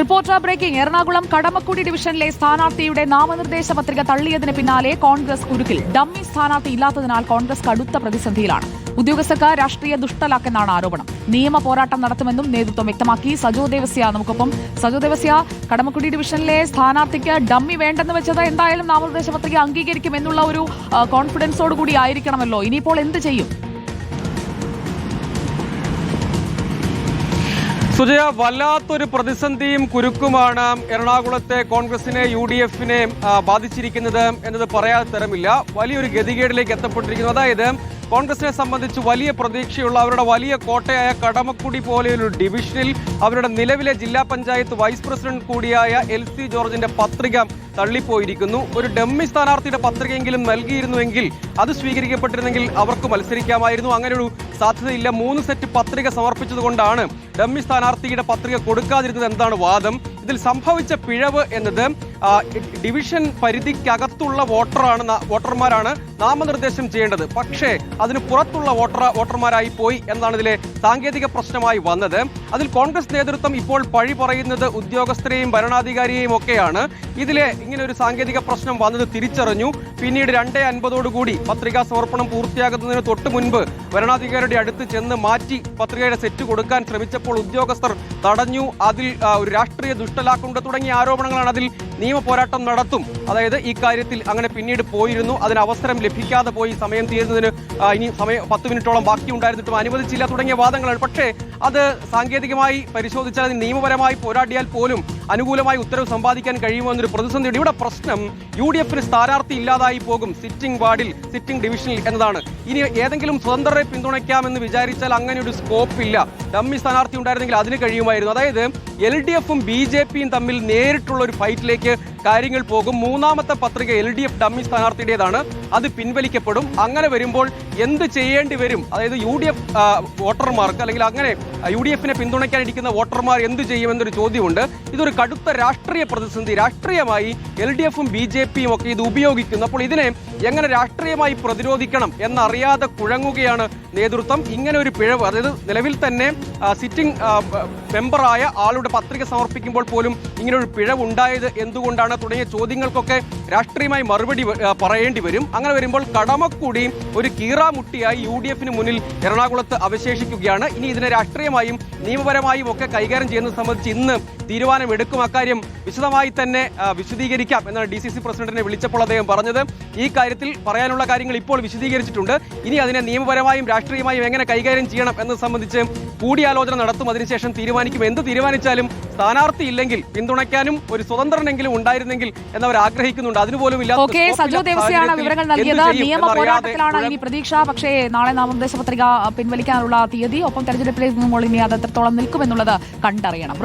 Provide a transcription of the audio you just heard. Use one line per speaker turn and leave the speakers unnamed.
Reporter breaking. Ernakulam Kadamakudy ഡിവിഷനിലെ സ്ഥാനാർത്ഥിയുടെ നാമനിർദ്ദേശ പത്രിക തള്ളിയതിന് പിന്നാലെ കോൺഗ്രസ് കുരുക്കിൽ. ഡമ്മി സ്ഥാനാർത്ഥി ഇല്ലാത്തതിനാൽ കോൺഗ്രസ് കടുത്ത പ്രതിസന്ധിയിലാണ്. ഉദ്യോഗസ്ഥർക്ക് രാഷ്ട്രീയ ദുഷ്ടലാക്കെന്നാണ് ആരോപണം. നിയമ പോരാട്ടം നടത്തുമെന്നും നേതൃത്വം വ്യക്തമാക്കി. സജോ ദേവസ്യ നമുക്കൊപ്പം. സജോ ദേവസ്യ, കടമക്കുടി ഡിവിഷനിലെ സ്ഥാനാർത്ഥിക്ക് ഡമ്മി വേണ്ടെന്ന് വെച്ചത് എന്തായാലും നാമനിർദ്ദേശ പത്രിക അംഗീകരിക്കും എന്നുള്ള ഒരു കോൺഫിഡൻസോട് കൂടി ആയിരിക്കണമല്ലോ. ഇനിയിപ്പോൾ എന്ത് ചെയ്യും?
സുജയ, വല്ലാത്തൊരു പ്രതിസന്ധിയും കുരുക്കുമാണ് എറണാകുളത്തെ കോൺഗ്രസിനെ UDF-നെ ബാധിച്ചിരിക്കുന്നത് എന്നത് പറയാതെ തരമില്ല. വലിയൊരു ഗതികേടിലേക്ക് എത്തപ്പെട്ടിരിക്കുന്നു. അതായത് കോൺഗ്രസിനെ സംബന്ധിച്ച് വലിയ പ്രതീക്ഷയുള്ള അവരുടെ വലിയ കോട്ടയായ കടമക്കുടി പോലെയൊരു ഡിവിഷനിൽ അവരുടെ നിലവിലെ ജില്ലാ പഞ്ചായത്ത് വൈസ് പ്രസിഡന്റ് കൂടിയായ LC ജോർജിന്റെ പത്രിക തള്ളിപ്പോയിരിക്കുന്നു. ഒരു ഡമ്മി സ്ഥാനാർത്ഥിയുടെ പത്രികയെങ്കിലും നൽകിയിരുന്നുവെങ്കിൽ, അത് സ്വീകരിക്കപ്പെട്ടിരുന്നെങ്കിൽ അവർക്ക് മത്സരിക്കാമായിരുന്നു. അങ്ങനെ ഒരു സാധ്യതയില്ല. 3 സെറ്റ് പത്രിക സമർപ്പിച്ചതുകൊണ്ടാണ് ഡമ്മി സ്ഥാനാർത്ഥിയുടെ പത്രിക കൊടുക്കാതിരുന്നത് എന്താണ് വാദം. ഇതിൽ സംഭവിച്ച പിഴവ് എന്നത് ഡിവിഷൻ പരിധിക്കകത്തുള്ള വോട്ടർമാരാണ് നാമനിർദ്ദേശം ചെയ്യേണ്ടത്. പക്ഷേ അതിന് പുറത്തുള്ള വോട്ടർമാരായി പോയി എന്നാണ് ഇതിലെ സാങ്കേതിക പ്രശ്നമായി വന്നത്. അതിൽ കോൺഗ്രസ് നേതൃത്വം ഇപ്പോൾ പഴി പറയുന്നത് ഉദ്യോഗസ്ഥരെയും ഭരണാധികാരിയെയും ഒക്കെയാണ്. ഇതിലെ ഇങ്ങനെ ഒരു സാങ്കേതിക പ്രശ്നം വന്നത് തിരിച്ചറിഞ്ഞു. പിന്നീട് 2:50 പത്രികാ സമർപ്പണം പൂർത്തിയാകുന്നതിന് തൊട്ട് മുൻപ് ഭരണാധികാരിയുടെ അടുത്ത് ചെന്ന് മാറ്റി പത്രികയുടെ സെറ്റ് കൊടുക്കാൻ ശ്രമിച്ചപ്പോൾ ഉദ്യോഗസ്ഥർ തടഞ്ഞു. അതിൽ ഒരു രാഷ്ട്രീയ ദുഷ്ടലാക്കുണ്ട് തുടങ്ങിയ ആരോപണങ്ങളാണ്. അതിൽ നിയമ പോരാട്ടം നടത്തും. അതായത് ഈ കാര്യത്തിൽ അങ്ങനെ പിന്നീട് പോയിരുന്നു. അതിന് അവസരം ലഭിക്കാതെ പോയി. സമയം തീരുന്നതിന് ഇനി 10 മിനിറ്റോളം ബാക്കി ഉണ്ടായിരുന്നിട്ടും അനുവദിച്ചില്ല തുടങ്ങിയ വാദങ്ങളാണ്. പക്ഷേ അത് സാങ്കേതികമായി പരിശോധിച്ചാൽ, അതിന് നിയമപരമായി പോരാടിയാൽ പോലും അനുകൂലമായി ഉത്തരവ് സമ്പാദിക്കാൻ കഴിയുമോ എന്നൊരു പ്രതിസന്ധിയുണ്ട്. ഇവിടെ പ്രശ്നം UDF-ന് സ്ഥാനാർത്ഥി ഇല്ലാതായി പോകും സിറ്റിംഗ് വാർഡിൽ, സിറ്റിംഗ് ഡിവിഷനിൽ എന്നതാണ്. ഇനി ഏതെങ്കിലും സ്വതന്ത്രരെ പിന്തുണയ്ക്കാമെന്ന് വിചാരിച്ചാൽ അങ്ങനെ ഒരു സ്കോപ്പ് ഇല്ല. ഡമ്മി സ്ഥാനാർത്ഥി ഉണ്ടായിരുന്നെങ്കിൽ അതിന് കഴിയുമായിരുന്നു. അതായത് LDF-ഉം BJP-യും തമ്മിൽ നേരിട്ടുള്ള ഒരു ഫൈറ്റിലേക്ക് കാര്യങ്ങൾ പോകും. 3ാമത്തെ പത്രിക LDF ഡമ്മി സ്ഥാനാർത്ഥിയുടേതാണ്. അത് പിൻവലിക്കപ്പെടും. അങ്ങനെ വരുമ്പോൾ എന്ത് ചെയ്യേണ്ടി വരും? അതായത് UDF വോട്ടർമാർക്ക്, അല്ലെങ്കിൽ അങ്ങനെ UDF-നെ പിന്തുണയ്ക്കാനിരിക്കുന്ന വോട്ടർമാർ എന്ത് ചെയ്യുമെന്നൊരു ചോദ്യമുണ്ട്. ഇതൊരു കടുത്ത രാഷ്ട്രീയ പ്രതിസന്ധി. രാഷ്ട്രീയമായി LDF-ഉം BJP-യും ഒക്കെ ഇത് ഉപയോഗിക്കുന്നു. അപ്പോൾ ഇതിനെ എങ്ങനെ രാഷ്ട്രീയമായി പ്രതിരോധിക്കണം എന്നറിയാതെ കുഴങ്ങുകയാണ് നേതൃത്വം. ഇങ്ങനെ ഒരു പിഴവ്, അതായത് നിലവിൽ തന്നെ സിറ്റിംഗ് മെമ്പറായ ആളുടെ പത്രിക സമർപ്പിക്കുമ്പോൾ പോലും ഇങ്ങനെ ഒരു പിഴവ് ഉണ്ടായത് എന്തുകൊണ്ടാണ് തുടങ്ങിയ ചോദ്യങ്ങൾക്കൊക്കെ രാഷ്ട്രീയമായി മറുപടി പറയേണ്ടി വരും. അങ്ങനെ വരുമ്പോൾ കടമക്കുടി ഒരു കീറാമുട്ടിയായി UDF-ന് മുന്നിൽ എറണാകുളത്ത് അവശേഷിക്കുകയാണ്. ഇനി ഇതിനെ രാഷ്ട്രീയമായും നിയമപരമായും ഒക്കെ കൈകാര്യം ചെയ്യുന്നത് സംബന്ധിച്ച് ഇന്ന് തീരുമാനമെടുക്കും. അക്കാര്യം വിശദമായി തന്നെ വിശദീകരിക്കാം എന്നാണ് DCC പ്രസിഡന്റിനെ വിളിച്ചപ്പോൾ അദ്ദേഹം പറഞ്ഞത്. ഈ കാര്യത്തിൽ പറയാനുള്ള കാര്യങ്ങൾ ഇപ്പോൾ വിശദീകരിച്ചിട്ടുണ്ട്. ഇനി അതിനെ നിയമപരമായും രാഷ്ട്രീയമായും എങ്ങനെ കൈകാര്യം ചെയ്യണം എന്നത് സംബന്ധിച്ച് കൂടിയാലോചന നടത്തും. അതിനുശേഷം തീരുമാനിക്കും. എന്ത് തീരുമാനിച്ചാലും സ്ഥാനാർത്ഥി ഇല്ലെങ്കിൽ പിന്തുണയ്ക്കാനും ഒരു സ്വതന്ത്രനെങ്കിലും ഉണ്ടായിരുന്നെങ്കിൽ എന്നവർ ആഗ്രഹിക്കുന്നുണ്ട്. അതിനുപോലും
ഇല്ലാത്ത സജോ ദേവസ്യാണ് വിവരങ്ങൾ നൽകിയത്. നിയമ പോരാട്ടത്തിലാണ് ഇനി പ്രതീക്ഷ. പക്ഷേ നാളെ നാമനിർദ്ദേശ പത്രിക പിൻവലിക്കാനുള്ള തീയതി, ഒപ്പം തെരഞ്ഞെടുപ്പിലേക്ക് ഇനി അത് എത്രത്തോളം നിൽക്കുമെന്നുള്ളത് കണ്ടറിയണം.